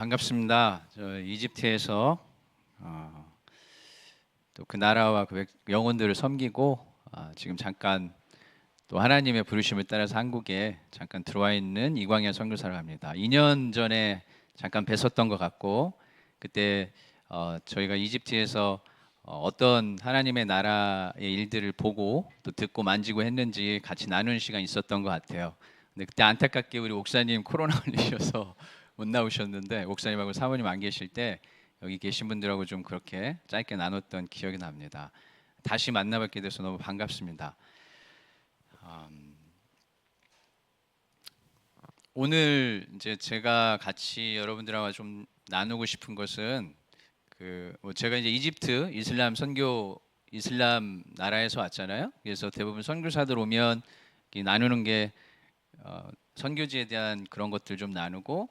반갑습니다. 저 이집트에서 또 그 나라와 그 영혼들을 섬기고 지금 잠깐 또 하나님의 부르심을 따라서 한국에 잠깐 들어와 있는 이광현 선교사를 합니다. 2년 전에 잠깐 뵀었던 것 같고 그때 저희가 이집트에서 어떤 하나님의 나라의 일들을 보고 또 듣고 만지고 했는지 같이 나누는 시간이 있었던 것 같아요. 근데 그때 안타깝게 우리 목사님 코로나 걸리셔서 못 나오셨는데 목사님하고 사모님 안 계실 때 여기 계신 분들하고 좀 그렇게 짧게 나눴던 기억이 납니다. 다시 만나뵙게 돼서 너무 반갑습니다. 오늘 이제 제가 같이 여러분들하고 좀 나누고 싶은 것은 제가 이제 이집트 이슬람 선교 이슬람 나라에서 왔잖아요. 그래서 대부분 선교사들 오면 나누는 게 선교지에 대한 그런 것들 좀 나누고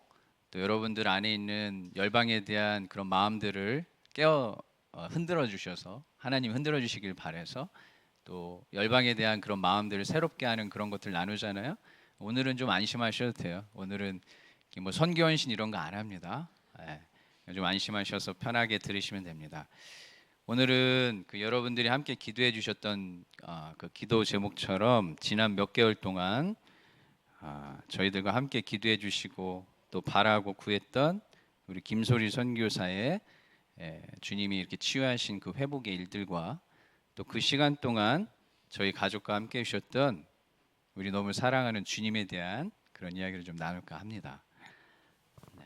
또 여러분들 안에 있는 열방에 대한 그런 마음들을 깨어 흔들어 주셔서 하나님 흔들어 주시길 바래서 또 열방에 대한 그런 마음들을 새롭게 하는 그런 것들 나누잖아요. 오늘은 좀 안심하셔도 돼요. 오늘은 뭐 선교헌신 이런 거 안 합니다. 좀 안심하셔서 편하게 들으시면 됩니다. 오늘은 그 여러분들이 함께 기도해 주셨던 그 기도 제목처럼 지난 몇 개월 동안 저희들과 함께 기도해 주시고 또 바라고 구했던 우리 김소리 선교사의 주님이 이렇게 치유하신 그 회복의 일들과 또 그 시간 동안 저희 가족과 함께 해주셨던 우리 너무 사랑하는 주님에 대한 그런 이야기를 좀 나눌까 합니다. 네.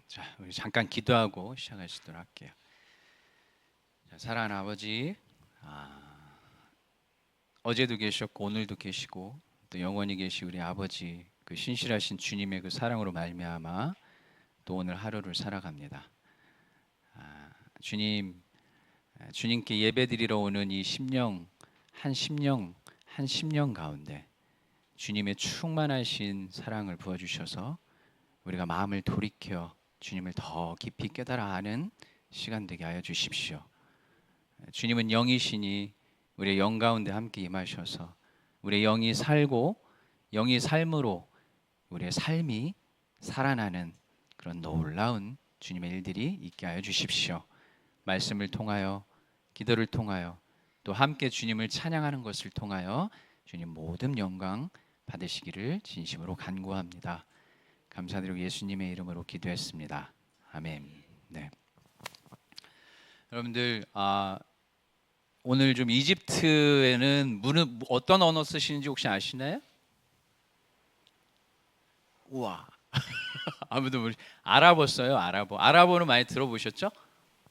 자, 우리 잠깐 기도하고 시작하시도록 할게요. 자, 사랑하는 아버지, 어제도 계셨고 오늘도 계시고 또 영원히 계시 우리 아버지 그 신실하신 주님의 그 사랑으로 말미암아 또 오늘 하루를 살아갑니다. 주님, 주님께 예배드리러 오는 이 심령 한 심령 가운데 주님의 충만하신 사랑을 부어주셔서 우리가 마음을 돌이켜 주님을 더 깊이 깨달아 아는 시간 되게 하여 주십시오. 주님은 영이시니 우리의 영 가운데 함께 임하셔서 우리의 영이 살고 영이 삶으로 우리의 삶이 살아나는 그런 놀라운 주님의 일들이 있게 하여 주십시오. 말씀을 통하여 기도를 통하여 또 함께 주님을 찬양하는 것을 통하여 주님 모든 영광 받으시기를 진심으로 간구합니다. 감사드리고 예수님의 이름으로 기도했습니다. 아멘. 네. 여러분들 오늘 좀 이집트에는 어떤 언어 쓰시는지 혹시 아시나요? 우와. 아무도 모르. 아랍어 써요. 아랍어. 아랍어는 많이 들어보셨죠?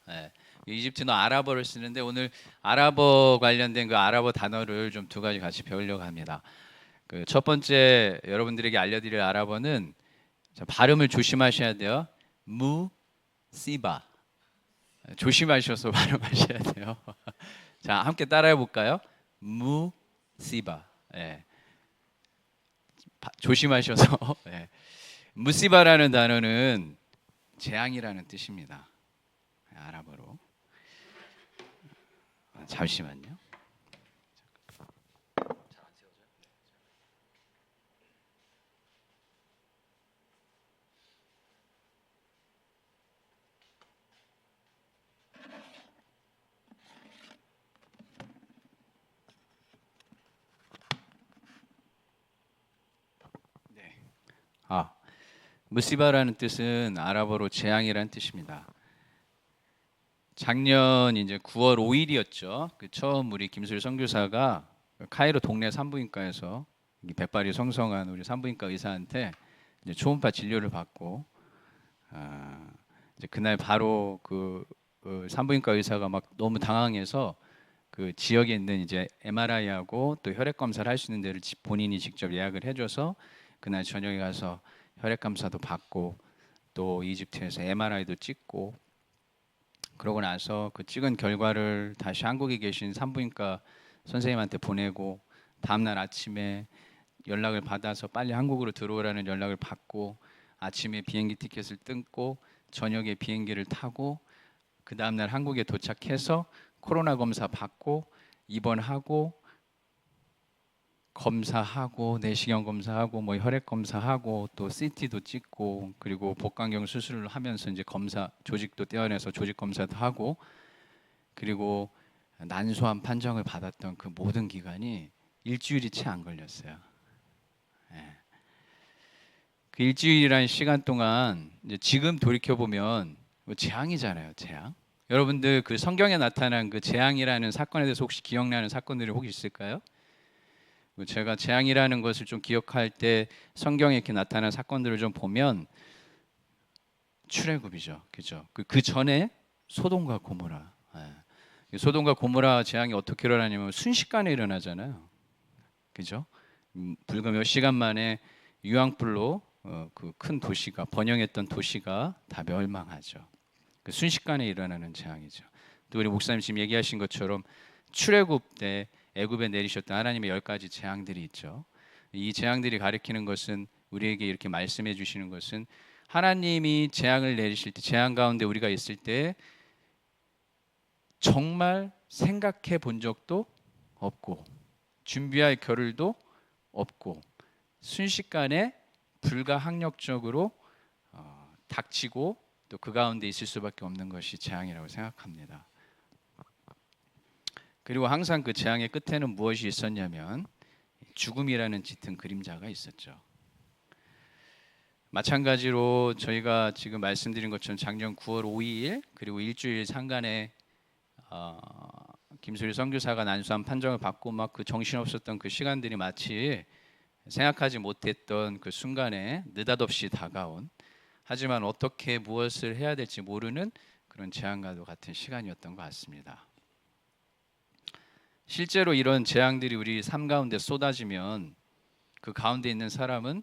네. 이집트는 아랍어를 쓰는데 오늘 아랍어 관련된 그 아랍어 단어를 좀 두 가지 같이 배우려고 합니다. 그 첫 번째 여러분들에게 알려드릴 아랍어는 발음을 조심하셔야 돼요. 무시바. 조심하셔서 발음하셔야 돼요. 자, 함께 따라해 볼까요? 무시바. 예. 조심하셔서. 예. 무시바라는 단어는 재앙이라는 뜻입니다. 아랍어로. 잠시만요. 네. 무시바라는 뜻은 아랍어로 재앙이라는 뜻입니다. 작년 이제 9월 5일이었죠. 그 처음 우리 김술 선교사가 카이로 동네 산부인과에서 백발이 성성한 우리 산부인과 의사한테 이제 초음파 진료를 받고 이제 그날 바로 그 산부인과 의사가 막 너무 당황해서 그 지역에 있는 이제 MRI하고 또 혈액 검사를 할 수 있는 데를 본인이 직접 예약을 해줘서 그날 저녁에 가서 혈액 검사도 받고 또 이집트에서 MRI도 찍고 그러고 나서 그 찍은 결과를 다시 한국에 계신 산부인과 선생님한테 보내고 다음날 아침에 연락을 받아서 빨리 한국으로 들어오라는 연락을 받고 아침에 비행기 티켓을 끊고 저녁에 비행기를 타고 그 다음날 한국에 도착해서 코로나 검사 받고 입원하고 검사하고 내시경 검사하고 뭐 혈액 검사하고 또 CT도 찍고 그리고 복강경 수술을 하면서 이제 검사 조직도 떼어내서 조직 검사도 하고 그리고 난소암 판정을 받았던 그 모든 기간이 일주일이 채 안 걸렸어요. 예. 그 일주일이라는 시간 동안 이제 지금 돌이켜 보면 뭐 재앙이잖아요, 재앙. 여러분들 그 성경에 나타난 그 재앙이라는 사건에 대해서 혹시 기억나는 사건들이 혹시 있을까요? 제가 재앙이라는 것을 좀 기억할 때 성경에 이렇게 나타난 사건들을 좀 보면 출애굽이죠, 그죠? 그 전에 소돔과 고모라. 예. 소돔과 고모라 재앙이 어떻게 일어나냐면 순식간에 일어나잖아요, 그죠? 불과 몇 시간 만에 유황불로 그 큰 도시가 번영했던 도시가 다 멸망하죠. 그 순식간에 일어나는 재앙이죠. 또 우리 목사님 지금 얘기하신 것처럼 출애굽 때 애굽에 내리셨던 하나님의 10가지 재앙들이 있죠. 이 재앙들이 가리키는 것은 우리에게 이렇게 말씀해 주시는 것은 하나님이 재앙을 내리실 때 재앙 가운데 우리가 있을 때 정말 생각해 본 적도 없고 준비할 겨를도 없고 순식간에 불가항력적으로 닥치고 또 그 가운데 있을 수밖에 없는 것이 재앙이라고 생각합니다. 그리고 항상 그 재앙의 끝에는 무엇이 있었냐면 죽음이라는 짙은 그림자가 있었죠. 마찬가지로 저희가 지금 말씀드린 것처럼 작년 9월 5일 그리고 일주일 상간에 김수리 선교사가 난수암 판정을 받고 막 그 정신없었던 그 시간들이 마치 생각하지 못했던 그 순간에 느닷없이 다가온 하지만 어떻게 무엇을 해야 될지 모르는 그런 재앙과도 같은 시간이었던 것 같습니다. 실제로 이런 재앙들이 우리 삶 가운데 쏟아지면 그 가운데 있는 사람은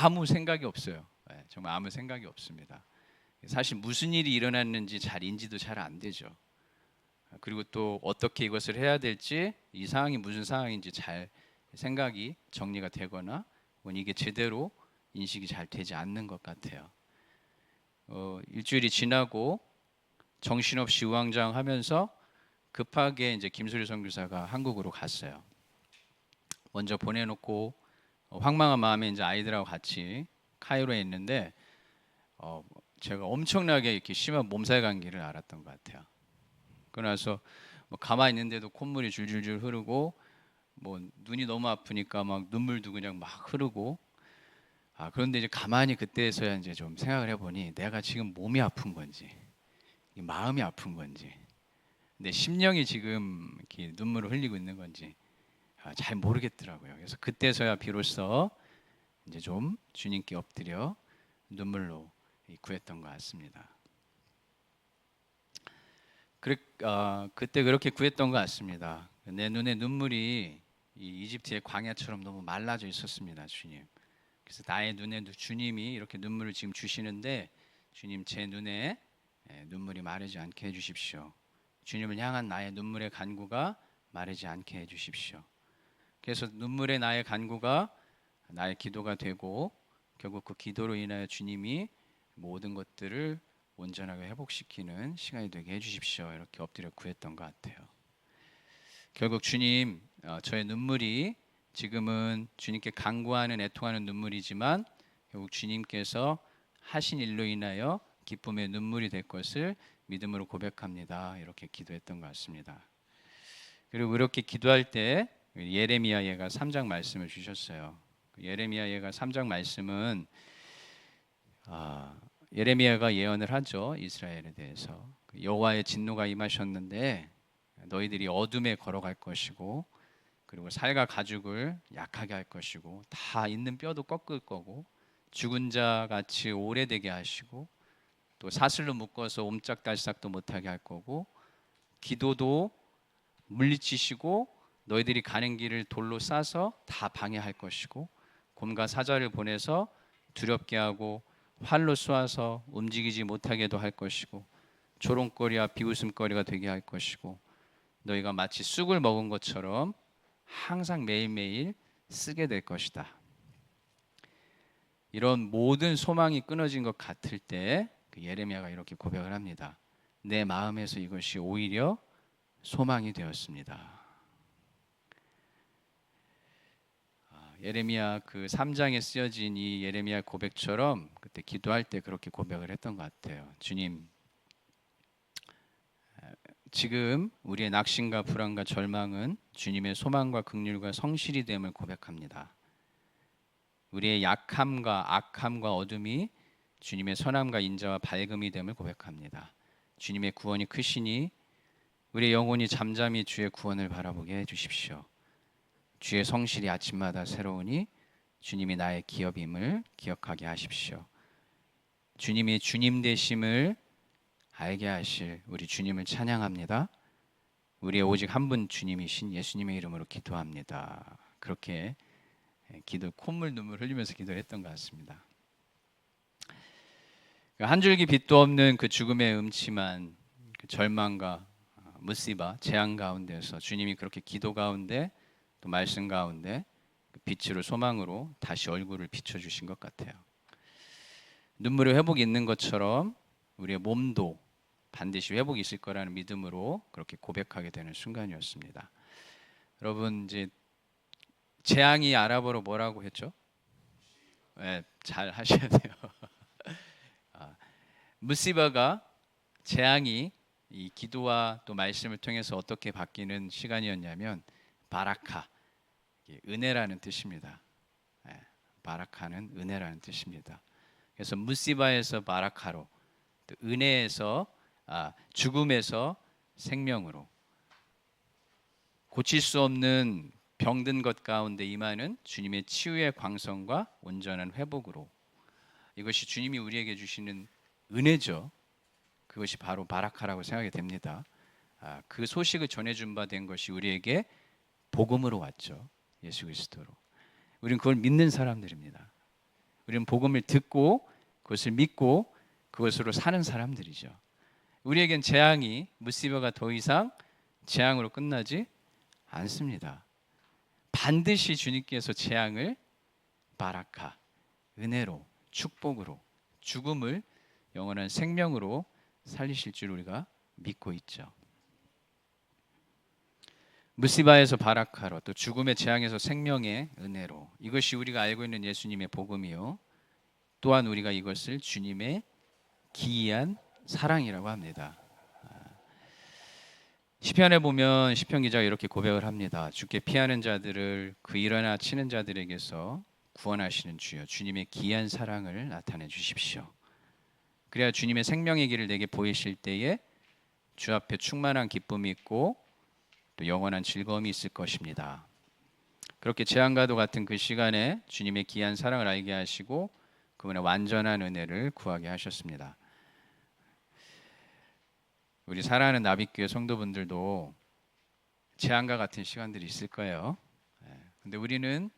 아무 생각이 없어요. 정말 아무 생각이 없습니다. 사실 무슨 일이 일어났는지 잘 인지도 잘 안 되죠. 그리고 또 어떻게 이것을 해야 될지 이 상황이 무슨 상황인지 잘 생각이 정리가 되거나 이게 제대로 인식이 잘 되지 않는 것 같아요. 일주일이 지나고 정신없이 우왕좌왕하면서 급하게 이제 김수리 선교사가 한국으로 갔어요. 먼저 보내놓고 황망한 마음에 이제 아이들하고 같이 카이로에 있는데 제가 엄청나게 이렇게 심한 몸살 감기를 앓았던 것 같아요. 그러나서 뭐 가만히 있는데도 콧물이 줄줄줄 흐르고 뭐 눈이 너무 아프니까 막 눈물도 그냥 막 흐르고 그런데 이제 가만히 그때서야 이제 좀 생각을 해보니 내가 지금 몸이 아픈 건지 마음이 아픈 건지 내 심령이 지금 이렇게 눈물을 흘리고 있는 건지 잘 모르겠더라고요. 그래서 그때서야 비로소 이제 좀 주님께 엎드려 눈물로 구했던 것 같습니다. 그때 그렇게 구했던 것 같습니다. 내 눈에 눈물이 이 이집트의 광야처럼 너무 말라져 있었습니다, 주님. 그래서 나의 눈에 주님이 이렇게 눈물을 지금 주시는데 주님 제 눈에 눈물이 마르지 않게 해주십시오. 주님을 향한 나의 눈물의 간구가 마르지 않게 해주십시오. 그래서 눈물의 나의 간구가 나의 기도가 되고 결국 그 기도로 인하여 주님이 모든 것들을 온전하게 회복시키는 시간이 되게 해주십시오. 이렇게 엎드려 구했던 것 같아요. 결국 주님 저의 눈물이 지금은 주님께 간구하는 애통하는 눈물이지만 결국 주님께서 하신 일로 인하여 기쁨의 눈물이 될 것을 믿음으로 고백합니다. 이렇게 기도했던 것 같습니다. 그리고 이렇게 기도할 때 예레미야 예가 3장 말씀을 주셨어요. 예레미야 예가 3장 말씀은 예레미야가 예언을 하죠. 이스라엘에 대해서 여호와의 진노가 임하셨는데 너희들이 어둠에 걸어갈 것이고 그리고 살과 가죽을 약하게 할 것이고 다 있는 뼈도 꺾을 거고 죽은 자 같이 오래되게 하시고 또 사슬로 묶어서 옴짝달싹도 못하게 할 거고 기도도 물리치시고 너희들이 가는 길을 돌로 싸서 다 방해할 것이고 곰과 사자를 보내서 두렵게 하고 활로 쏘아서 움직이지 못하게도 할 것이고 조롱거리와 비웃음거리가 되게 할 것이고 너희가 마치 쑥을 먹은 것처럼 항상 매일매일 쓰게 될 것이다. 이런 모든 소망이 끊어진 것 같을 때 예레미야가 이렇게 고백을 합니다. 내 마음에서 이것이 오히려 소망이 되었습니다. 예레미야 그 3장에 쓰여진 이 예레미야 고백처럼 그때 기도할 때 그렇게 고백을 했던 것 같아요. 주님, 지금 우리의 낙심과 불안과 절망은 주님의 소망과 긍휼과 성실이 됨을 고백합니다. 우리의 약함과 악함과 어둠이 주님의 선함과 인자와 밝음이 됨을 고백합니다. 주님의 구원이 크시니 우리의 영혼이 잠잠히 주의 구원을 바라보게 해주십시오. 주의 성실이 아침마다 새로우니 주님이 나의 기업임을 기억하게 하십시오. 주님이 주님 되심을 알게 하실 우리 주님을 찬양합니다. 우리의 오직 한 분 주님이신 예수님의 이름으로 기도합니다. 그렇게 기도 콧물 눈물 흘리면서 기도를 했던 것 같습니다. 한 줄기 빛도 없는 그 죽음의 음침한 그 절망과 무시바 재앙 가운데서 주님이 그렇게 기도 가운데 또 말씀 가운데 그 빛으로 소망으로 다시 얼굴을 비춰주신 것 같아요. 눈물의 회복이 있는 것처럼 우리의 몸도 반드시 회복이 있을 거라는 믿음으로 그렇게 고백하게 되는 순간이었습니다. 여러분, 이제 재앙이 아랍어로 뭐라고 했죠? 네, 잘 하셔야 돼요. 무시바가 재앙이 이 기도와 또 말씀을 통해서 어떻게 바뀌는 시간이었냐면 바라카, 은혜라는 뜻입니다. 네, 바라카는 은혜라는 뜻입니다. 그래서 무시바에서 바라카로, 또 은혜에서 죽음에서 생명으로, 고칠 수 없는 병든 것 가운데 임하는 주님의 치유의 광선과 온전한 회복으로, 이것이 주님이 우리에게 주시는 은혜죠. 그것이 바로 바라카라고 생각이 됩니다. 그 소식을 전해준 바 된 것이 우리에게 복음으로 왔죠. 예수 그리스도로. 우리는 그걸 믿는 사람들입니다. 우리는 복음을 듣고 그것을 믿고 그것으로 사는 사람들이죠. 우리에겐 재앙이 무시바가 더 이상 재앙으로 끝나지 않습니다. 반드시 주님께서 재앙을 바라카, 은혜로, 축복으로, 죽음을 영원한 생명으로 살리실 줄 우리가 믿고 있죠. 무시바에서 바라카로, 또 죽음의 재앙에서 생명의 은혜로, 이것이 우리가 알고 있는 예수님의 복음이요, 또한 우리가 이것을 주님의 기이한 사랑이라고 합니다. 시편에 보면 시편 기자가 이렇게 고백을 합니다. 주께 피하는 자들을 그 일어나 치는 자들에게서 구원하시는 주여, 주님의 기이한 사랑을 나타내 주십시오. 그래야 주님의 생명의 길을 내게 보이실 때에 주 앞에 충만한 기쁨이 있고 또 영원한 즐거움이 있을 것입니다. 그렇게 재앙과도 같은 그 시간에 주님의 기이한 사랑을 알게 하시고 그분의 완전한 은혜를 구하게 하셨습니다. 우리 사랑하는 나빛교회 성도분들도 재앙과 같은 시간들이 있을 거예요. 근데 우리는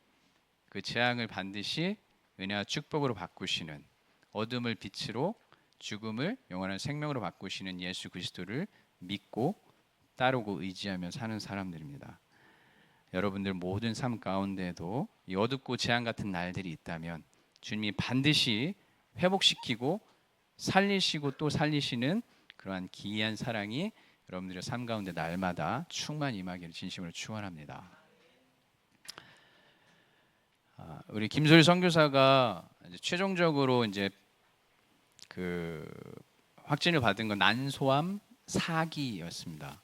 그 재앙을 반드시 은혜와 축복으로 바꾸시는, 어둠을 빛으로, 죽음을 영원한 생명으로 바꾸시는 예수 그리스도를 믿고 따르고 의지하며 사는 사람들입니다. 여러분들 모든 삶 가운데에도 이 어둡고 재앙 같은 날들이 있다면 주님이 반드시 회복시키고 살리시고 또 살리시는 그러한 기이한 사랑이 여러분들의 삶 가운데 날마다 충만히 임하기를 진심으로 축원합니다. 우리 김소리 선교사가 이제 최종적으로 이제 그 확진을 받은 건 난소암 4기였습니다.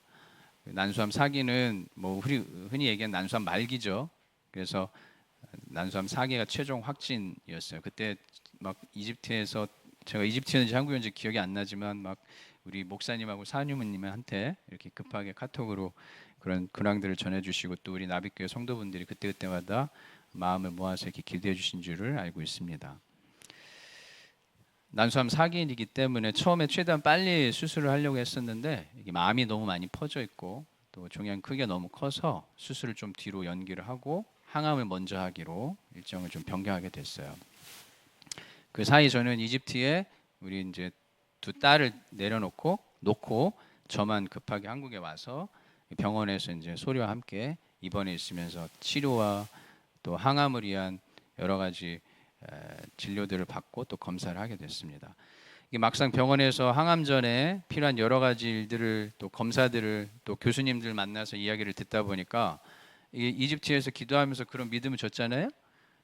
난소암 4기는 뭐 흔히 얘기하는 난소암 말기죠. 그래서 난소암 4기가 최종 확진이었어요. 그때 막 이집트에서, 제가 이집트였는지 한국이었는지 기억이 안 나지만 막 우리 목사님하고 사님님한테 이렇게 급하게 카톡으로 그런 근황들을 전해주시고 또 우리 나빛교회 성도분들이 그때마다 마음을 모아서 이렇게 기도해 주신 줄을 알고 있습니다. 난소암 4기이기 때문에 처음에 최대한 빨리 수술을 하려고 했었는데 이게 암이 너무 많이 퍼져 있고 또 종양 크기가 너무 커서 수술을 좀 뒤로 연기를 하고 항암을 먼저 하기로 일정을 좀 변경하게 됐어요. 그 사이 저는 이집트에 우리 이제 두 딸을 놓고 저만 급하게 한국에 와서 병원에서 이제 소리와 함께 입원해 있으면서 치료와 또 항암을 위한 여러 가지 진료들을 받고 또 검사를 하게 됐습니다. 이게 막상 병원에서 항암 전에 필요한 여러 가지 일들을 또 검사들을 또 교수님들 만나서 이야기를 듣다 보니까 이게 이집트에서 기도하면서 그런 믿음을 줬잖아요.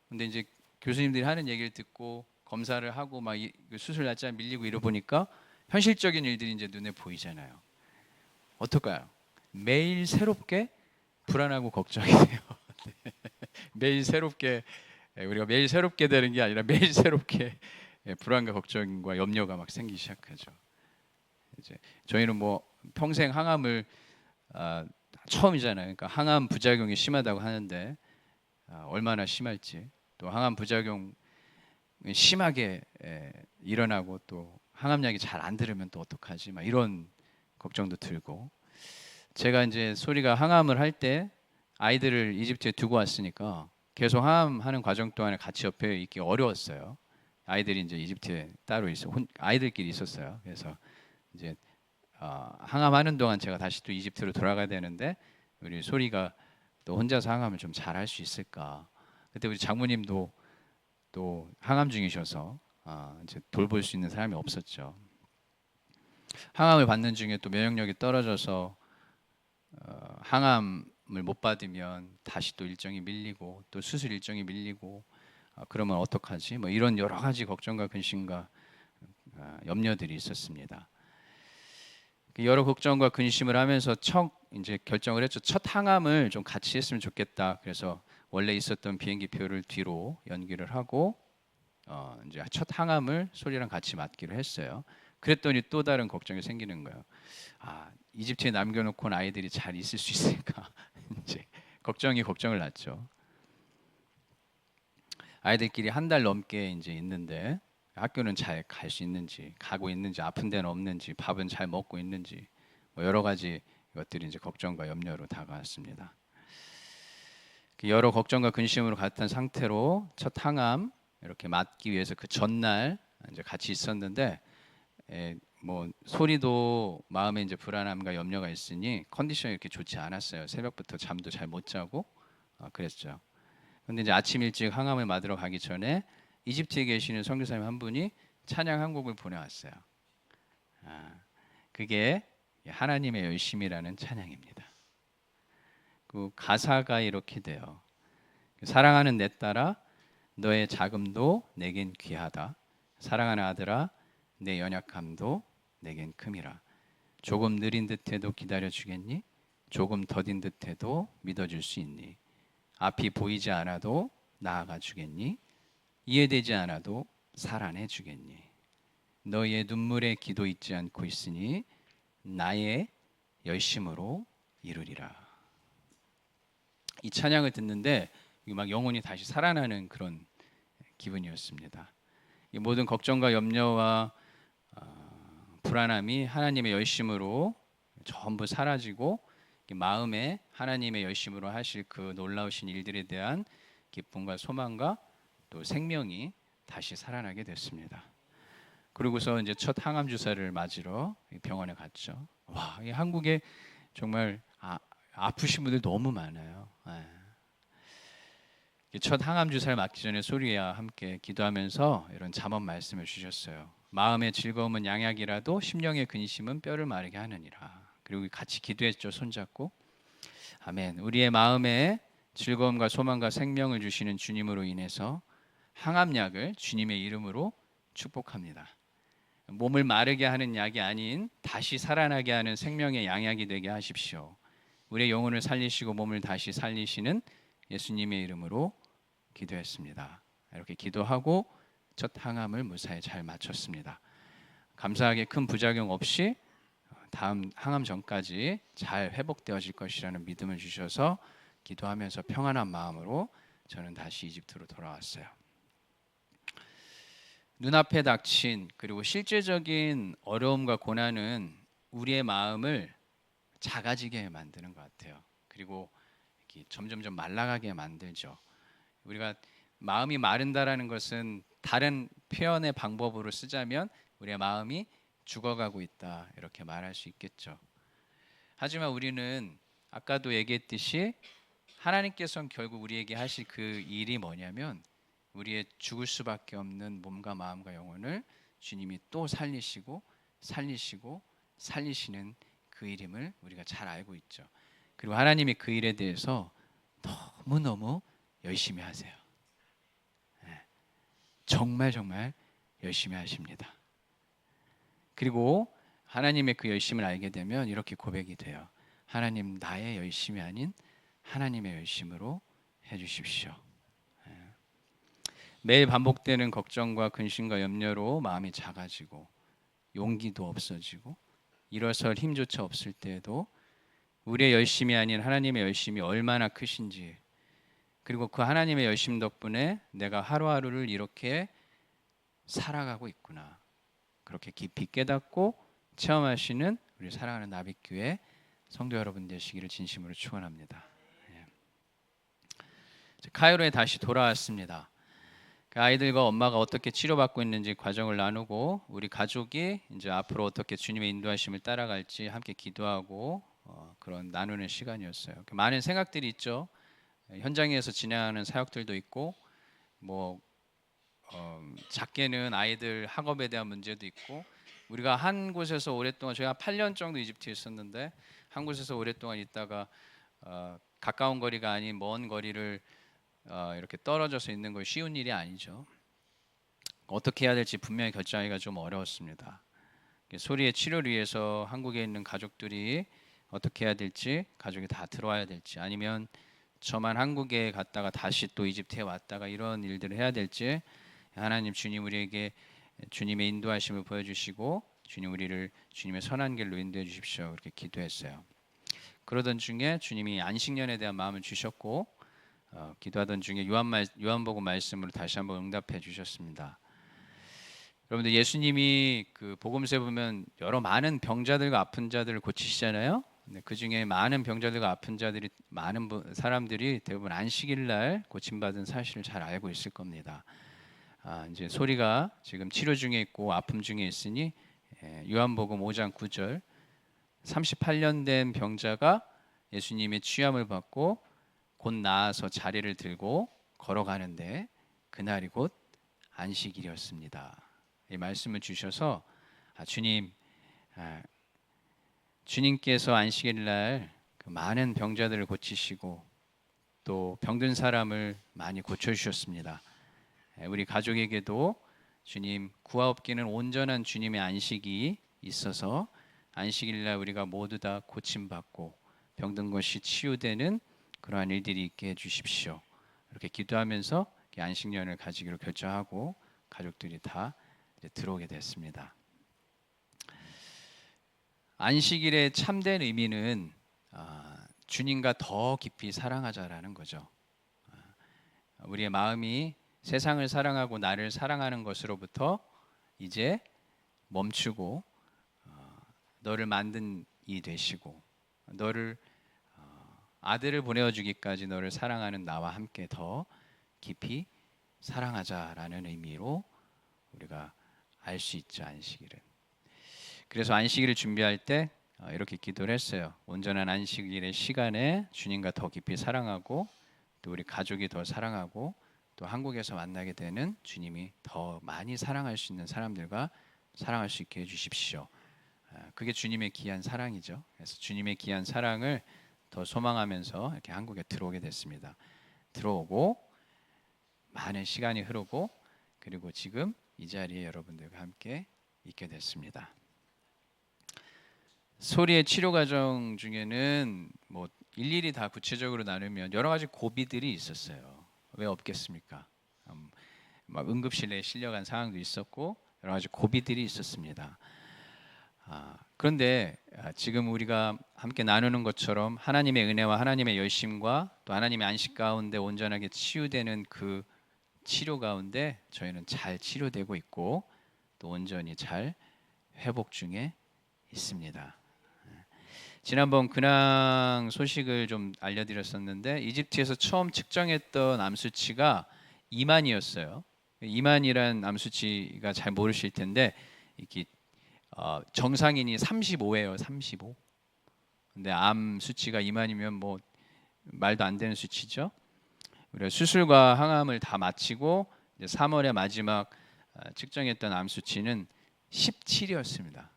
근데 이제 교수님들이 하는 얘기를 듣고 검사를 하고 막 수술 날짜 밀리고 이러 보니까 현실적인 일들이 이제 눈에 보이잖아요. 어떨까요? 매일 새롭게 불안하고 걱정이 돼요. 매일 새롭게 우리가 매일 새롭게 되는 게 아니라 매일 새롭게 불안과 걱정과 염려가 막 생기기 시작하죠. 이제 저희는 뭐 평생 항암을 처음이잖아요. 그러니까 항암 부작용이 심하다고 하는데 얼마나 심할지, 또 항암 부작용 심하게 일어나고 또 항암약이 잘 안 들으면 또 어떡하지? 막 이런 걱정도 들고, 제가 이제 소리가 항암을 할 때 아이들을 이집트에 두고 왔으니까 계속 항암하는 과정 동안에 같이 옆에 있기 어려웠어요. 아이들이 이제 이집트에 따로 아이들끼리 있었어요. 그래서 이제 항암하는 동안 제가 다시 또 이집트로 돌아가야 되는데 우리 소리가 또 혼자서 항암을 좀 잘 할 수 있을까? 그때 우리 장모님도 또 항암 중이셔서 이제 돌볼 수 있는 사람이 없었죠. 항암을 받는 중에 또 면역력이 떨어져서 항암을 못 받으면 다시 또 일정이 밀리고 또 수술 일정이 밀리고 그러면 어떡하지? 뭐 이런 여러 가지 걱정과 근심과 염려들이 있었습니다. 여러 걱정과 근심을 하면서 이제 결정을 했죠. 첫 항암을 좀 같이 했으면 좋겠다. 그래서 원래 있었던 비행기 표를 뒤로 연기를 하고 이제 첫 항암을 소리랑 같이 맞기로 했어요. 그랬더니 또 다른 걱정이 생기는 거예요. 이집트에 남겨놓고 아이들이 잘 있을 수 있을까? 이제 걱정을 낳죠. 아이들끼리 한 달 넘게 이제 있는데 학교는 잘 갈 수 있는지, 가고 있는지, 아픈 데는 없는지, 밥은 잘 먹고 있는지, 뭐 여러 가지 것들이 이제 걱정과 염려로 다가왔습니다. 여러 걱정과 근심으로 같은 상태로 첫 항암 이렇게 맞기 위해서 그 전날 이제 같이 있었는데, 뭐 소리도 마음에 이제 불안함과 염려가 있으니 컨디션이 이렇게 좋지 않았어요. 새벽부터 잠도 잘 못 자고 그랬죠. 근데 이제 아침 일찍 항암을 맞으러 가기 전에 이집트에 계시는 선교사님 한 분이 찬양 한 곡을 보내왔어요. 그게 하나님의 열심이라는 찬양입니다. 그 가사가 이렇게 돼요. 사랑하는 내 딸아, 너의 자금도 내겐 귀하다. 사랑하는 아들아, 내 연약함도 내겐 큼이라. 조금 느린 듯해도 기다려 주겠니? 조금 더딘 듯해도 믿어줄 수 있니? 앞이 보이지 않아도 나아가 주겠니? 이해되지 않아도 살아내 주겠니? 너의 눈물에 기도 잊지 않고 있으니 나의 열심으로 이루리라. 이 찬양을 듣는데 막 영혼이 다시 살아나는 그런 기분이었습니다. 이 모든 걱정과 염려와 불안함이 하나님의 열심으로 전부 사라지고 마음에 하나님의 열심으로 하실 그 놀라우신 일들에 대한 기쁨과 소망과 또 생명이 다시 살아나게 됐습니다. 그러고서 이제 첫 항암 주사를 맞으러 병원에 갔죠. 와, 이 한국에 정말 아프신 분들 너무 많아요. 첫 항암 주사를 맞기 전에 소리와 함께 기도하면서 이런 잠언 말씀을 주셨어요. 마음의 즐거움은 양약이라도 심령의 근심은 뼈를 마르게 하느니라. 그리고 같이 기도했죠. 손잡고. 아멘. 우리의 마음에 즐거움과 소망과 생명을 주시는 주님으로 인해서 항암약을 주님의 이름으로 축복합니다. 몸을 마르게 하는 약이 아닌 다시 살아나게 하는 생명의 양약이 되게 하십시오. 우리의 영혼을 살리시고 몸을 다시 살리시는 예수님의 이름으로 기도했습니다. 이렇게 기도하고 첫 항암을 무사히 잘 마쳤습니다. 감사하게 큰 부작용 없이 다음 항암 전까지 잘 회복되어질 것이라는 믿음을 주셔서 기도하면서 평안한 마음으로 저는 다시 이집트로 돌아왔어요. 눈앞에 닥친 그리고 실제적인 어려움과 고난은 우리의 마음을 작아지게 만드는 것 같아요. 그리고 점점점 말라가게 만들죠. 우리가 마음이 마른다라는 것은 다른 표현의 방법으로 쓰자면 우리의 마음이 죽어가고 있다 이렇게 말할 수 있겠죠. 하지만 우리는 아까도 얘기했듯이 하나님께서는 결국 우리에게 하실 그 일이 뭐냐면 우리의 죽을 수밖에 없는 몸과 마음과 영혼을 주님이 또 살리시고 살리시는 그 일임을 우리가 잘 알고 있죠. 그리고 하나님이 그 일에 대해서 너무너무 열심히 하세요. 정말 열심히 하십니다. 그리고 하나님의 그 열심을 알게 되면 이렇게 고백이 돼요. 하나님, 나의 열심이 아닌 하나님의 열심으로 해주십시오. 매일 반복되는 걱정과 근심과 염려로 마음이 작아지고 용기도 없어지고 일어설 힘조차 없을 때에도 우리의 열심이 아닌 하나님의 열심이 얼마나 크신지, 그리고 그 하나님의 열심 덕분에 내가 하루하루를 이렇게 살아가고 있구나, 그렇게 깊이 깨닫고 체험하시는 우리 사랑하는 나빛교회 성도 여러분 되시기를 진심으로 축원합니다. 카이로에 다시 돌아왔습니다. 그 아이들과 엄마가 어떻게 치료받고 있는지 과정을 나누고 우리 가족이 이제 앞으로 어떻게 주님의 인도하심을 따라갈지 함께 기도하고 그런 나누는 시간이었어요. 많은 생각들이 있죠. 현장에서 진행하는 사역들도 있고, 뭐 작게는 아이들 학업에 대한 문제도 있고, 우리가 한 곳에서 오랫동안, 저희가 8년 정도 이집트에 있었는데 한 곳에서 오랫동안 있다가 가까운 거리가 아닌 먼 거리를 이렇게 떨어져서 있는 건 쉬운 일이 아니죠. 어떻게 해야 될지 분명히 결정하기가 좀 어려웠습니다. 소리의 치료를 위해서 한국에 있는 가족들이 어떻게 해야 될지, 가족이 다 들어와야 될지, 아니면 저만 한국에 갔다가 다시 또 이집트에 왔다가 이런 일들을 해야 될지, 하나님, 주님 우리에게 주님의 인도하심을 보여주시고 주님 우리를 주님의 선한 길로 인도해 주십시오, 그렇게 기도했어요. 그러던 중에 주님이 안식년에 대한 마음을 주셨고, 기도하던 중에 요한복음 말씀으로 다시 한번 응답해 주셨습니다. 여러분들, 예수님이 그 복음서에 보면 여러 많은 병자들과 아픈 자들을 고치시잖아요. 그 중에 많은 병자들과 아픈 자들이, 많은 사람들이 대부분 안식일 날 고침받은 사실을 잘 알고 있을 겁니다. 이제 소리가 지금 치료 중에 있고 아픔 중에 있으니 요한복음 5장 9절, 38년 된 병자가 예수님의 취함을 받고 곧 나아서 자리를 들고 걸어가는데 그날이 곧 안식일이었습니다. 이 말씀을 주셔서 주님께서 안식일 날 그 많은 병자들을 고치시고 또 병든 사람을 많이 고쳐주셨습니다. 우리 가족에게도 주님 구하옵기는 온전한 주님의 안식이 있어서 안식일 날 우리가 모두 다 고침받고 병든 것이 치유되는 그러한 일들이 있게 해주십시오. 이렇게 기도하면서 안식년을 가지기로 결정하고 가족들이 다 이제 들어오게 됐습니다. 안식일의 참된 의미는 주님과 더 깊이 사랑하자라는 거죠. 우리의 마음이 세상을 사랑하고 나를 사랑하는 것으로부터 이제 멈추고 너를 만든 이 되시고 너를 아들을 보내어주기까지 너를 사랑하는 나와 함께 더 깊이 사랑하자라는 의미로 우리가 알 수 있죠, 안식일은. 그래서 안식일을 준비할 때 이렇게 기도를 했어요. 온전한 안식일의 시간에 주님과 더 깊이 사랑하고 또 우리 가족이 더 사랑하고 또 한국에서 만나게 되는 주님이 더 많이 사랑할 수 있는 사람들과 사랑할 수 있게 해주십시오. 그게 주님의 귀한 사랑이죠. 그래서 주님의 귀한 사랑을 더 소망하면서 이렇게 한국에 들어오게 됐습니다. 들어오고 많은 시간이 흐르고 그리고 지금 이 자리에 여러분들과 함께 있게 됐습니다. 소리의 치료 과정 중에는 뭐 일일이 다 구체적으로 나누면 여러 가지 고비들이 있었어요. 왜 없겠습니까? 막 응급실에 실려간 상황도 있었고 여러 가지 고비들이 있었습니다. 그런데 지금 우리가 함께 나누는 것처럼 하나님의 은혜와 하나님의 열심과 또 하나님의 안식 가운데 온전하게 치유되는 그 치료 가운데 저희는 잘 치료되고 있고 또 온전히 잘 회복 중에 있습니다. 지난번 근황 소식을 좀 알려드렸었는데 이집트에서 처음 측정했던 암 수치가 2만이었어요. 2만이란 암 수치가 잘 모르실 텐데 이게 정상인이 35예요. 35. 근데 암 수치가 2만이면 뭐 말도 안 되는 수치죠. 우리가 수술과 항암을 다 마치고 이제 3월에 마지막 측정했던 암 수치는 17이었습니다.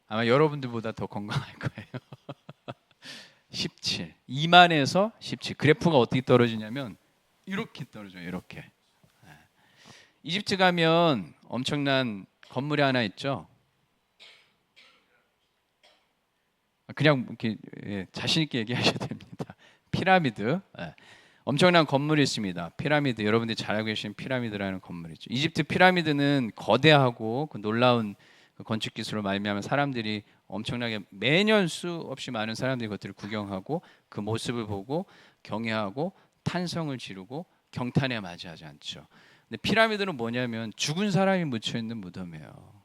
아마 여러분들보다 더 건강할 거예요. 17. 2만에서 17. 그래프가 어떻게 떨어지냐면 이렇게 떨어져요. 이렇게. 이집트 가면 엄청난 건물이 하나 있죠. 그냥 이렇게 자신 있게 얘기하셔야 됩니다. 피라미드. 엄청난 건물이 있습니다. 피라미드, 여러분들이 잘 알고 계시는 피라미드라는 건물이죠. 이집트 피라미드는 거대하고 그 놀라운 그 건축 기술로 말미암아 사람들이 엄청나게 매년 수없이 많은 사람들이 그것들을 구경하고 그 모습을 보고 경외하고 탄성을 지르고 경탄에 맞이하지 않죠. 근데 피라미드는 뭐냐면 죽은 사람이 묻혀 있는 무덤이에요.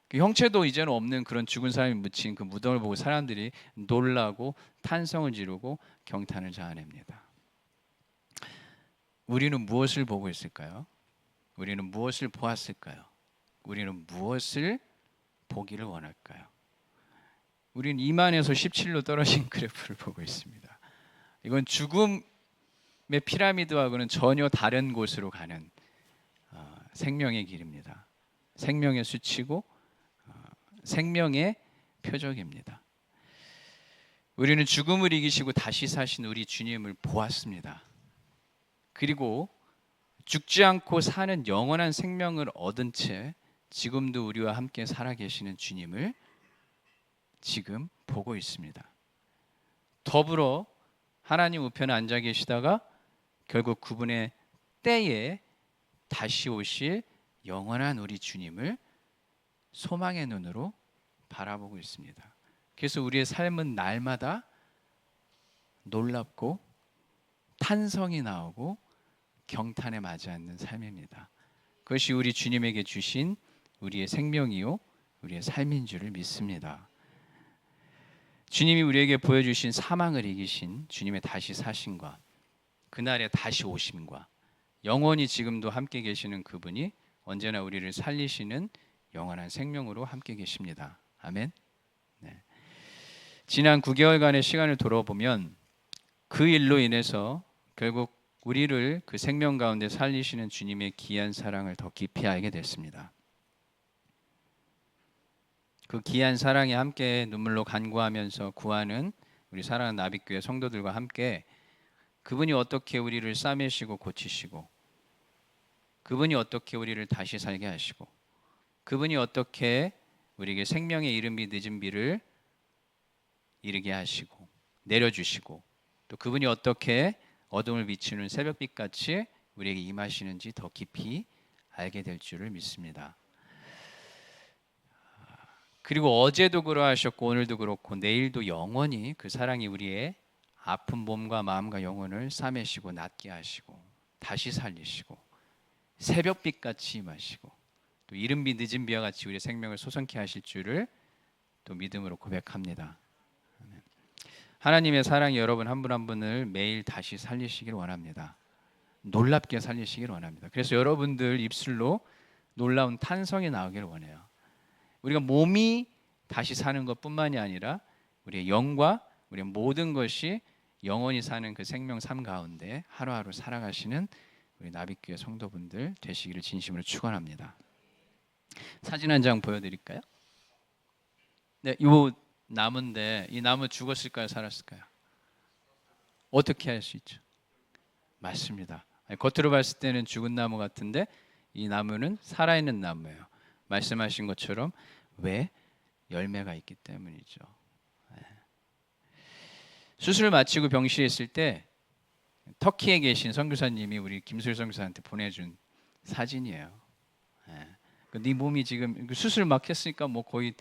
그 형체도 이제는 없는 그런 죽은 사람이 묻힌 그 무덤을 보고 사람들이 놀라고 탄성을 지르고 경탄을 자아냅니다. 우리는 무엇을 보고 있을까요? 우리는 무엇을 보았을까요? 우리는 무엇을 보기를 원할까요? 우리는 2만에서 17로 떨어진 그래프를 보고 있습니다. 이건 죽음의 피라미드하고는 전혀 다른 곳으로 가는 생명의 길입니다. 생명의 수치고 생명의 표적입니다. 우리는 죽음을 이기시고 다시 사신 우리 주님을 보았습니다. 그리고 죽지 않고 사는 영원한 생명을 얻은 채 지금도 우리와 함께 살아계시는 주님을 지금 보고 있습니다. 더불어 하나님 우편에 앉아 계시다가 결국 그분의 때에 다시 오실 영원한 우리 주님을 소망의 눈으로 바라보고 있습니다. 그래서 우리의 삶은 날마다 놀랍고 탄성이 나오고 경탄에 맞지 않는 삶입니다. 그것이 우리 주님에게 주신 우리의 생명이요 우리의 삶인 줄을 믿습니다. 주님이 우리에게 보여주신 사망을 이기신 주님의 다시 사심과 그날의 다시 오심과 영원히 지금도 함께 계시는 그분이 언제나 우리를 살리시는 영원한 생명으로 함께 계십니다. 아멘. 네. 지난 9개월간의 시간을 돌아보면 그 일로 인해서 결국 우리를 그 생명 가운데 살리시는 주님의 귀한 사랑을 더 깊이 알게 됐습니다. 그 귀한 사랑에 함께 눈물로 간구하면서 구하는 우리 사랑하는 나빛교회 성도들과 함께 그분이 어떻게 우리를 싸매시고 고치시고 그분이 어떻게 우리를 다시 살게 하시고 그분이 어떻게 우리에게 생명의 이른비 늦은 비를 이르게 하시고 내려주시고 또 그분이 어떻게 어둠을 비추는 새벽빛같이 우리에게 임하시는지 더 깊이 알게 될 줄을 믿습니다. 그리고 어제도 그러하셨고 오늘도 그렇고 내일도 영원히 그 사랑이 우리의 아픈 몸과 마음과 영혼을 싸매시고 낫게 하시고 다시 살리시고 새벽빛같이 임하시고 또 이른비 늦은 비와 같이 우리의 생명을 소성케 하실 줄을 또 믿음으로 고백합니다. 하나님의 사랑이 여러분 한 분 한 분을 매일 다시 살리시길 원합니다. 놀랍게 살리시길 원합니다. 그래서 여러분들 입술로 놀라운 탄성이 나오길 원해요. 우리가 몸이 다시 사는 것뿐만이 아니라 우리의 영과 우리의 모든 것이 영원히 사는 그 생명 삶 가운데 하루하루 살아가시는 우리 나빛교회 성도분들 되시기를 진심으로 축원합니다. 사진 한 장 보여드릴까요? 네, 이 나무인데 이 나무 죽었을까요, 살았을까요? 어떻게 할 수 있죠? 맞습니다. 겉으로 봤을 때는 죽은 나무 같은데 이 나무는 살아있는 나무예요. 말씀하신 것처럼 왜? 열매가 있기 때문이죠. 수술 마치고 병실에 있을 때 터키에 계신 선교사님이 우리 김술 선교사한테 보내준 사진이에요. 네 몸이 지금 수술 막 했으니까 뭐 거의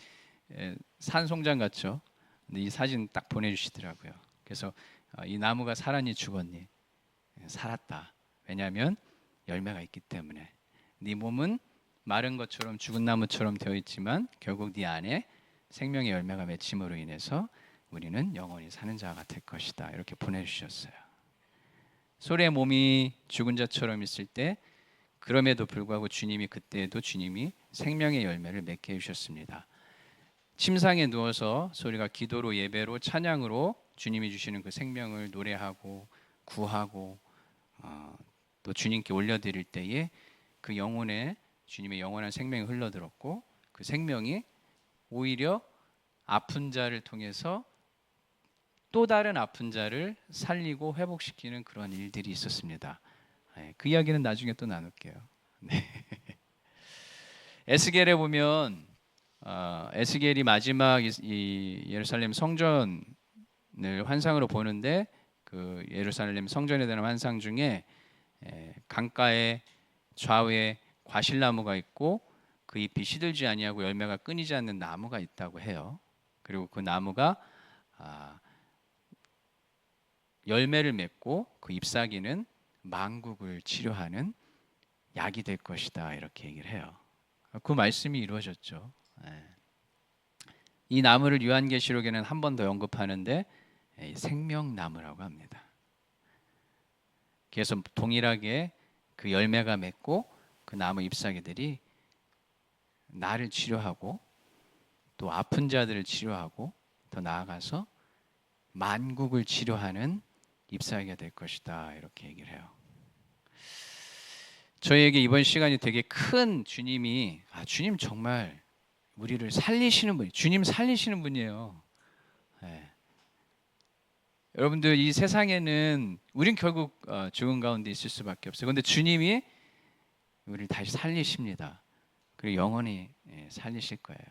산송장 같죠. 근데 이 사진 딱 보내주시더라고요. 그래서 이 나무가 살았니 죽었니? 살았다. 왜냐하면 열매가 있기 때문에. 네 몸은 마른 것처럼 죽은 나무처럼 되어 있지만 결국 네 안에 생명의 열매가 맺힘으로 인해서 우리는 영원히 사는 자가 될 것이다. 이렇게 보내주셨어요. 소리의 몸이 죽은 자처럼 있을 때 그럼에도 불구하고 주님이 그때에도 주님이 생명의 열매를 맺게 해주셨습니다. 침상에 누워서 소리가 기도로 예배로 찬양으로 주님이 주시는 그 생명을 노래하고 구하고 또 주님께 올려드릴 때에 그 영혼에 주님의 영원한 생명이 흘러들었고 그 생명이 오히려 아픈 자를 통해서 또 다른 아픈 자를 살리고 회복시키는 그런 일들이 있었습니다. 그 이야기는 나중에 또 나눌게요. 네. 에스겔에 보면 에스겔이 마지막 이 예루살렘 성전을 환상으로 보는데 그 예루살렘 성전에 대한 환상 중에 강가에 좌우에 과실나무가 있고 그 잎이 시들지 아니하고 열매가 끊이지 않는 나무가 있다고 해요. 그리고 그 나무가 열매를 맺고 그 잎사귀는 만국을 치료하는 약이 될 것이다 이렇게 얘기를 해요. 그 말씀이 이루어졌죠. 이 나무를 요한계시록에는 한 번 더 언급하는데 생명나무라고 합니다. 그래서 동일하게 그 열매가 맺고 그 나무 잎사귀들이 나를 치료하고 또 아픈 자들을 치료하고 더 나아가서 만국을 치료하는 잎사귀가 될 것이다 이렇게 얘기를 해요. 저희에게 이번 시간이 되게 큰 주님이 주님 정말 우리를 살리시는 분, 주님 살리시는 분이에요. 여러분들 이 세상에는 우린 결국 죽은 가운데 있을 수밖에 없어요. 그런데 주님이 우리를 다시 살리십니다. 그리고 영원히 살리실 거예요.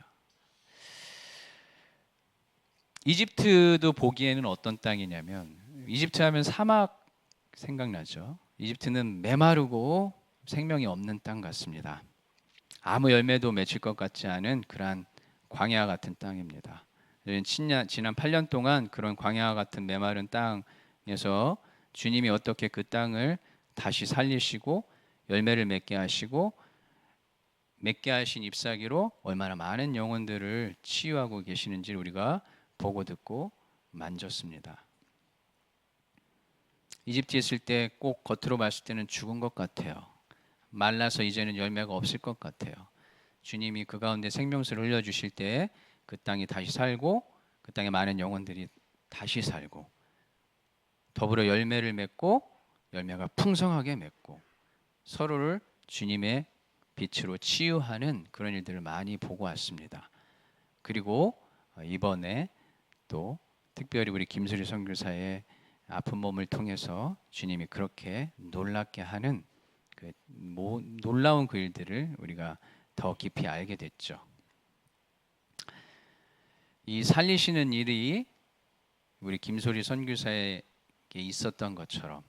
이집트도 보기에는 어떤 땅이냐면 이집트 하면 사막 생각나죠. 이집트는 메마르고 생명이 없는 땅 같습니다. 아무 열매도 맺힐 것 같지 않은 그러한 광야 같은 땅입니다. 지난 8년 동안 그런 광야 같은 메마른 땅에서 주님이 어떻게 그 땅을 다시 살리시고 열매를 맺게 하시고 맺게 하신 잎사귀로 얼마나 많은 영혼들을 치유하고 계시는지 우리가 보고 듣고 만졌습니다. 이집트에 있을 때 꼭 겉으로 봤을 때는 죽은 것 같아요. 말라서 이제는 열매가 없을 것 같아요. 주님이 그 가운데 생명수를 흘려주실 때 그 땅이 다시 살고 그 땅에 많은 영혼들이 다시 살고 더불어 열매를 맺고 열매가 풍성하게 맺고 서로를 주님의 빛으로 치유하는 그런 일들을 많이 보고 왔습니다. 그리고 이번에 또 특별히 우리 김수리 선교사의 아픈 몸을 통해서 주님이 그렇게 놀랍게 하는 그 놀라운 그 일들을 우리가 더 깊이 알게 됐죠. 이 살리시는 일이 우리 김소리 선교사에게 있었던 것처럼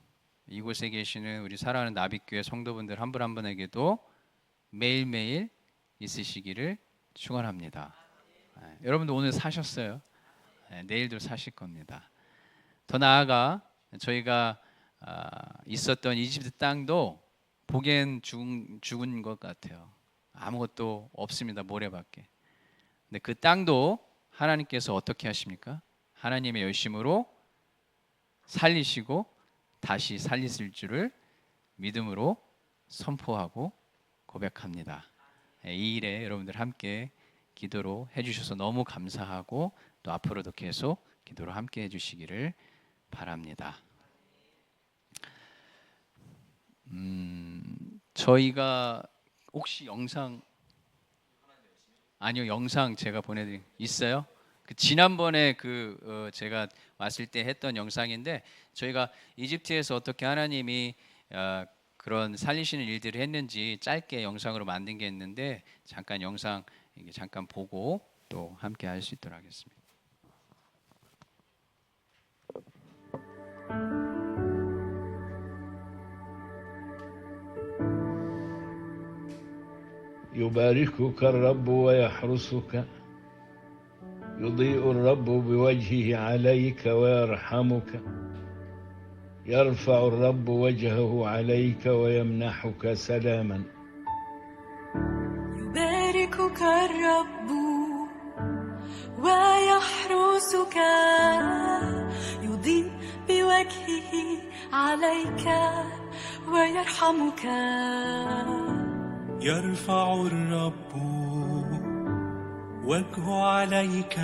이곳에 계시는 우리 사랑하는 나빛교회 성도분들 한 분 한 분에게도 매일매일 있으시기를 축원합니다. 여러분도 오늘 사셨어요. 내일도 사실 겁니다. 더 나아가 저희가 있었던 이집트 땅도 보기엔 죽은 것 같아요. 아무것도 없습니다. 모래밖에. 근데 그 땅도 하나님께서 어떻게 하십니까? 하나님의 열심으로 살리시고 다시 살리실 줄을 믿음으로 선포하고 고백합니다. 이 일에 여러분들 함께 기도로 해주셔서 너무 감사하고 또 앞으로도 계속 기도로 함께 해주시기를 바랍니다. 저희가 혹시 영상 제가 보내드린 있어요? 그 지난번에 제가 왔을 때 했던 영상인데 저희가 이집트에서 어떻게 하나님이 그런 살리시는 일들을 했는지 짧게 영상으로 만든 게 있는데 잠깐 영상 잠깐 보고 또 함께 할 수 있도록 하겠습니다. يباركك الرب ويحرسك يضيء الرب بوجهه عليك ويرحمك يرفع الرب وجهه عليك ويمنحك سلاما يباركك الرب ويحرسك يضيء بوجهه عليك ويرحمك يرفع الرب وجهه عليك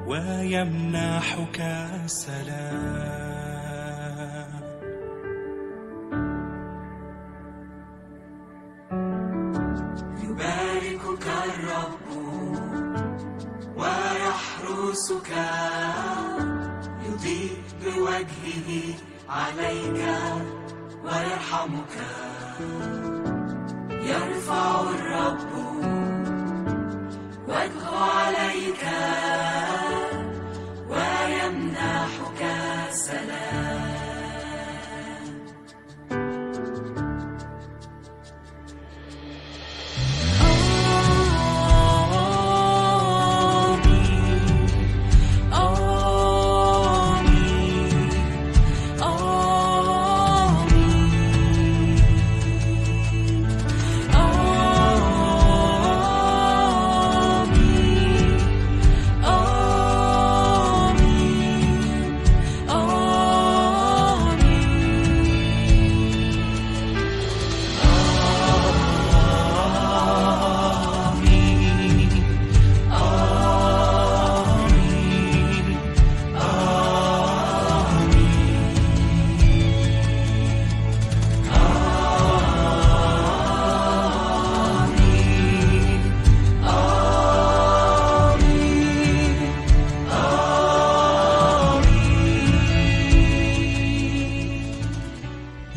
ويمنحك سلام يباركك الرب ويحرسك يضيء بوجهه عليك ويرحمك يرفع الرب وجهه عليك ويمنحك سلام.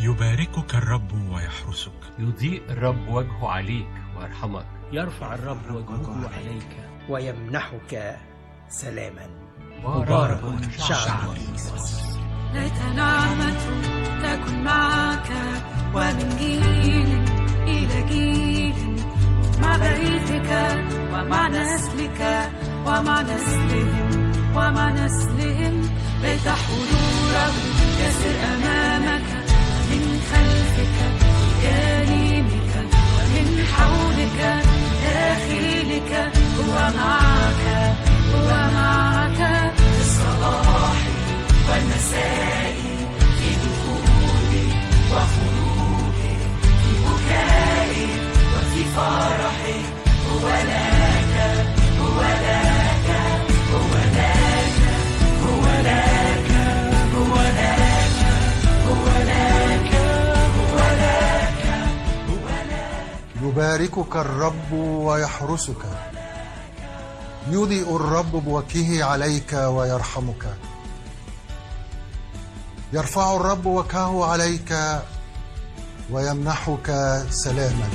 يباركك الرب ويحرسك. يضيء الرب وجهه عليك ويرحمك. يرفع الرب وجهه عليك ويمنحك سلاما. مبارك شعب ليت نعمة تكن معك ومن جيل إلى جيل مع بيتك ومع نسلك ومع نسلهم ومع نسلهم. ليت حضوره يسر أمامك من خلفك بجانبك ومن حولك داخلك. هو معك هو معك في الصباح والمساء في دخولي وخروجي في بكائي وفي فرحي. هو لك هو لك هو لك هو لك هو لك هو لك هو لك هو لك. يباركك الرب ويحرسك. يضيء الرب بوجهه عليك ويرحمك. يرفع الرب وجهه عليك ويمنحك سلاما.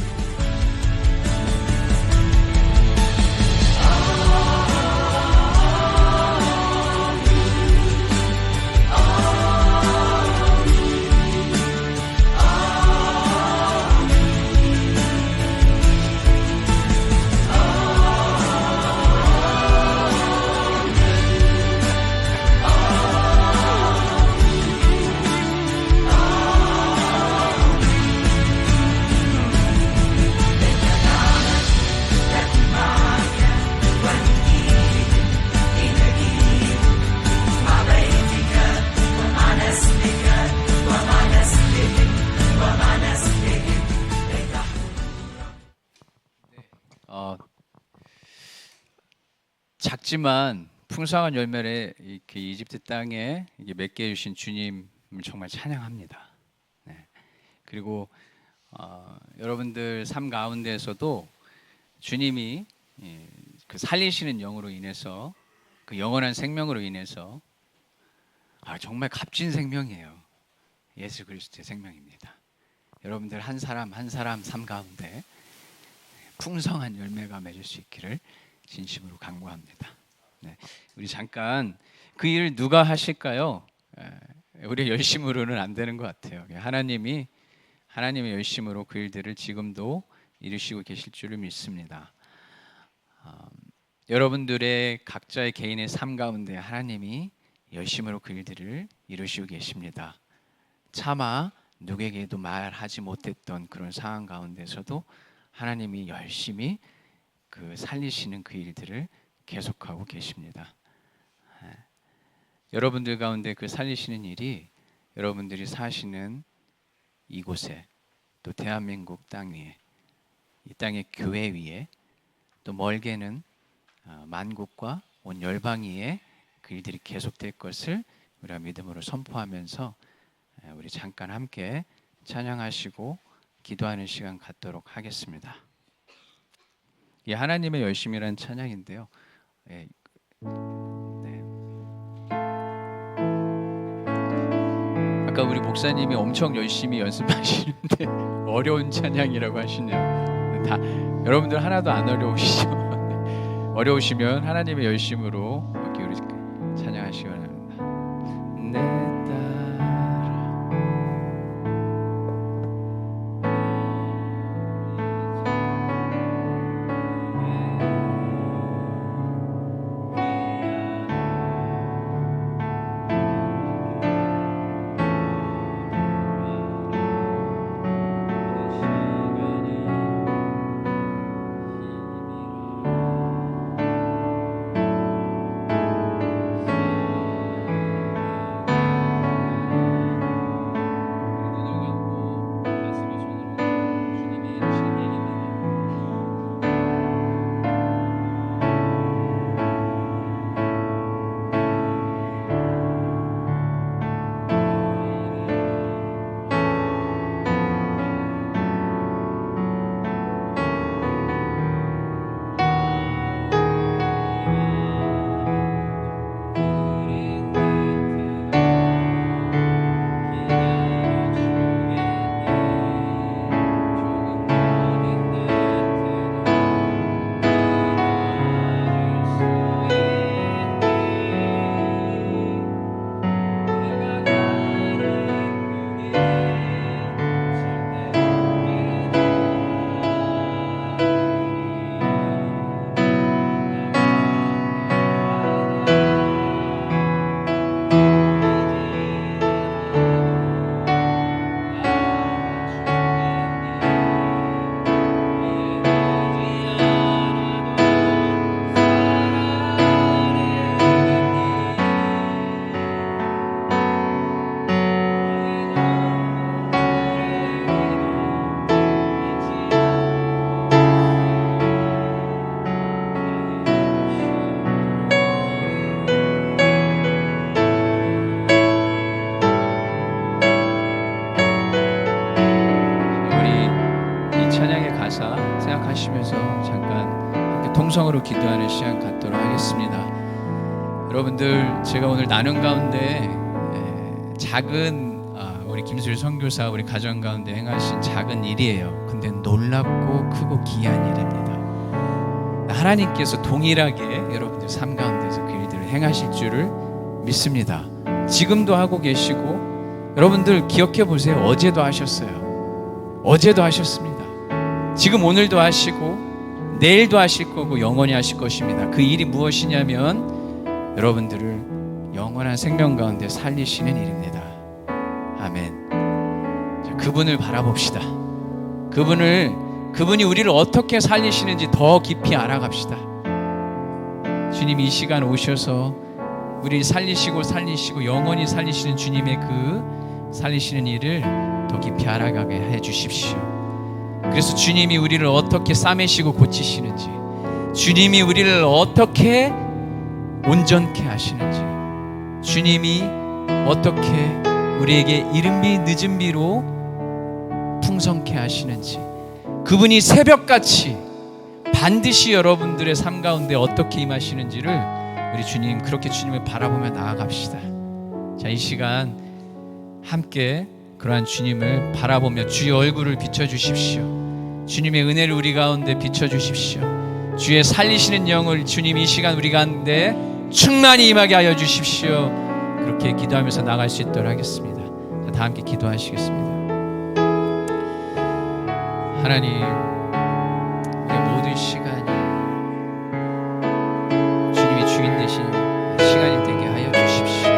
작지만 풍성한 열매를 이렇게 이집트 땅에 이게 맺게 해주신 주님을 정말 찬양합니다. 네. 그리고 여러분들 삶 가운데에서도 주님이 그 살리시는 영으로 인해서 그 영원한 생명으로 인해서 정말 값진 생명이에요. 예수 그리스도의 생명입니다. 여러분들 한 사람 한 사람 삶 가운데 풍성한 열매가 맺을 수 있기를 진심으로 간구합니다. 네. 우리 잠깐 그 일 누가 하실까요? 우리 열심으로는 안 되는 것 같아요. 하나님의 열심으로 그 일들을 지금도 이루시고 계실 줄을 믿습니다. 여러분들의 각자의 개인의 삶 가운데 하나님이 열심으로 그 일들을 이루시고 계십니다. 차마 누구에게도 말하지 못했던 그런 상황 가운데서도 하나님이 열심히 그 살리시는 그 일들을 계속하고 계십니다. 여러분들 가운데 그 살리시는 일이 여러분들이 사시는 이곳에, 또 대한민국 땅 위에, 이 땅의 교회 위에, 또 멀게는 만국과 온 열방 위에 그 일들이 계속될 것을 우리가 믿음으로 선포하면서 우리 잠깐 함께 찬양하시고 기도하는 시간 갖도록 하겠습니다. 이 하나님의 열심이라는 찬양인데요. 아까 우리 목사님이 엄청 열심히 연습하시는데 어려운 찬양이라고 하시네요. 다 여러분들 하나도 안 어려우시죠? 어려우시면 하나님의 열심으로 이렇게 우리 찬양하시기 바랍니다. 내 따라 생각하시면서 잠깐 함께 통성으로 기도하는 시간 갖도록 하겠습니다. 여러분들, 제가 오늘 나눈 가운데 작은 우리 김수일 선교사 우리 가정 가운데 행하신 작은 일이에요. 근데 놀랍고 크고 귀한 일입니다. 하나님께서 동일하게 여러분들 삶 가운데서 그 일들을 행하실 줄을 믿습니다. 지금도 하고 계시고, 여러분들 기억해 보세요. 어제도 하셨어요. 어제도 하셨습니다. 지금 오늘도 하시고 내일도 하실 거고 영원히 하실 것입니다. 그 일이 무엇이냐면 여러분들을 영원한 생명 가운데 살리시는 일입니다. 아멘. 자, 그분을 바라봅시다. 그분이 우리를 어떻게 살리시는지 더 깊이 알아갑시다. 주님이 이 시간 오셔서 우리를 살리시고 영원히 살리시는 주님의 그 살리시는 일을 더 깊이 알아가게 해 주십시오. 그래서 주님이 우리를 어떻게 싸매시고 고치시는지, 주님이 우리를 어떻게 온전케 하시는지, 주님이 어떻게 우리에게 이른 비 늦은 비로 풍성케 하시는지, 그분이 새벽같이 반드시 여러분들의 삶 가운데 어떻게 임하시는지를 우리 주님, 그렇게 주님을 바라보며 나아갑시다. 자, 이 시간 함께 그러한 주님을 바라보며 주의 얼굴을 비춰주십시오. 주님의 은혜를 우리 가운데 비춰주십시오. 주의 살리시는 영을 주님 이 시간 우리 가운데 충만히 임하게 하여 주십시오. 그렇게 기도하면서 나갈 수 있도록 하겠습니다. 자, 다 함께 기도하시겠습니다. 하나님, 우리의 모든 시간이 주님이 주인 되신 시간이 되게 하여 주십시오.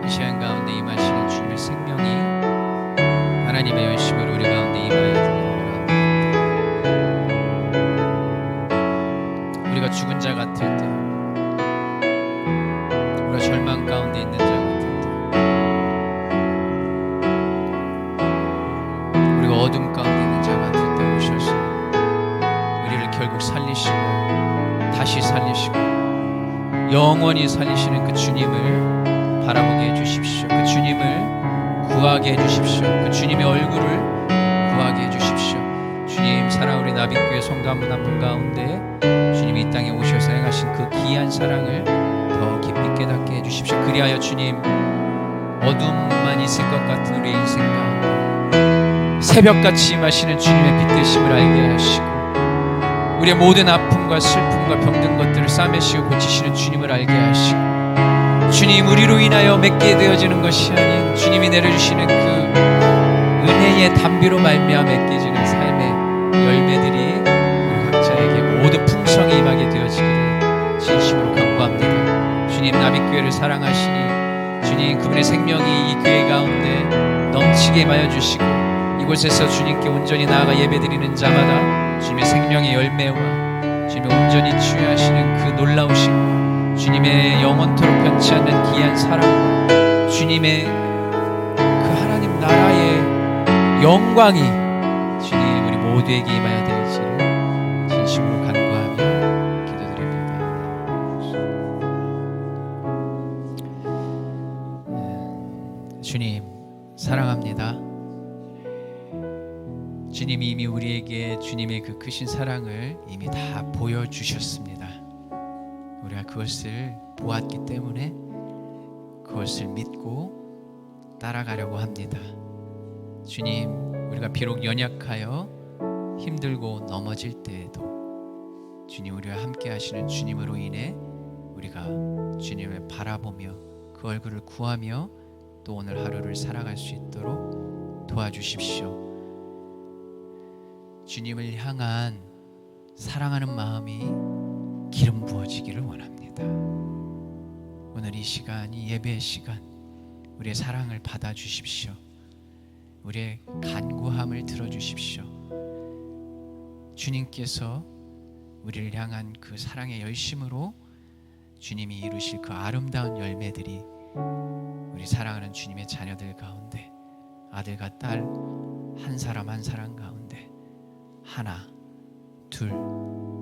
이 시간 가운데 임하시는 주님의 생명이, 하나님의 열심으로 우리 가운데 임하여 되기를 바랍니다. 우리가 죽은 자 같을 때, 우리가 절망 가운데 있는 자 같을 때, 우리가 어둠 가운데 있는 자 같을 때 오셔서 우리를 결국 살리시고 다시 살리시고 영원히 살리시는 그 주님을 바라보게 해주십시오. 그 주님을 구하게 해주십시오. 그 주님의 얼굴을 구하게 해주십시오. 주님, 사랑 우리 나빛교회 성도 한 분 한 분 가운데 주님이 이 땅에 오셔서 행하신 그 귀한 사랑을 더 깊이 깨닫게 해주십시오. 주십시오. 그리하여 주님, 어둠만 있을 것 같은 우리의 인생 가운데 새벽같이 임하시는 주님의 빛 되심을 알게 하시고, 우리의 모든 아픔과 슬픔과 병든 것들을 싸매시고 고치시는 주님을 알게 하시고, 주님, 우리로 인하여 맺게 되어지는 것이 아닌 주님이 내려주시는 그 은혜의 담비로 말미암아 맺게지는 삶의 열매들이 우리 각자에게 모두 풍성히 임하게 되어지기를 진심으로 간구합니다. 주님, 나빛교회를 사랑하시니 주님, 그분의 생명이 이 교회 가운데 넘치게 임하여 주시고, 이곳에서 주님께 온전히 나아가 예배드리는 자마다 주님의 생명의 열매와 주님의 온전히 취하시는 그 놀라우신 주님의 영원토록 변치 않는 귀한 사랑과 주님의 그 하나님 나라의 영광이 주님 우리 모두에게 임하여 되시기를 진심으로 간구하며 기도드립니다. 주님, 사랑합니다. 주님이 이미 우리에게 주님의 그 크신 사랑을 이미 다 보여주셨습니다. 우리가 그것을 보았기 때문에 그것을 믿고 따라가려고 합니다. 주님, 우리가 비록 연약하여 힘들고 넘어질 때에도 주님, 우리와 함께 하시는 주님으로 인해 우리가 주님을 바라보며 그 얼굴을 구하며 또 오늘 하루를 살아갈 수 있도록 도와주십시오. 주님을 향한 사랑하는 마음이 기름 부어지기를 원합니다. 오늘 이 시간이 예배의 시간, 우리의 사랑을 받아주십시오. 우리의 간구함을 들어주십시오. 주님께서 우리를 향한 그 사랑의 열심으로 주님이 이루실 그 아름다운 열매들이 우리 사랑하는 주님의 자녀들 가운데, 아들과 딸 한 사람 한 사람 가운데 하나, 둘,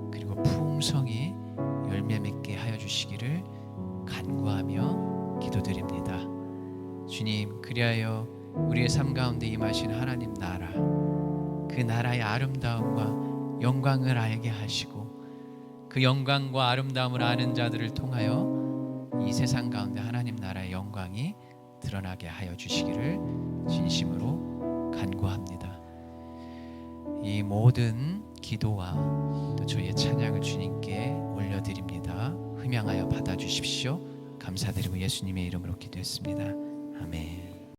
그리고 풍성히 열매 맺게 하여 주시기를 간구하며 기도드립니다. 주님, 그리하여 우리의 삶 가운데 임하신 하나님 나라, 그 나라의 아름다움과 영광을 알게 하시고, 그 영광과 아름다움을 아는 자들을 통하여 이 세상 가운데 하나님 나라의 영광이 드러나게 하여 주시기를 진심으로 간구합니다. 이 모든 기도와 또 저희의 찬양을 주님께 올려드립니다. 흠양하여 받아주십시오. 감사드리고 예수님의 이름으로 기도했습니다. 아멘.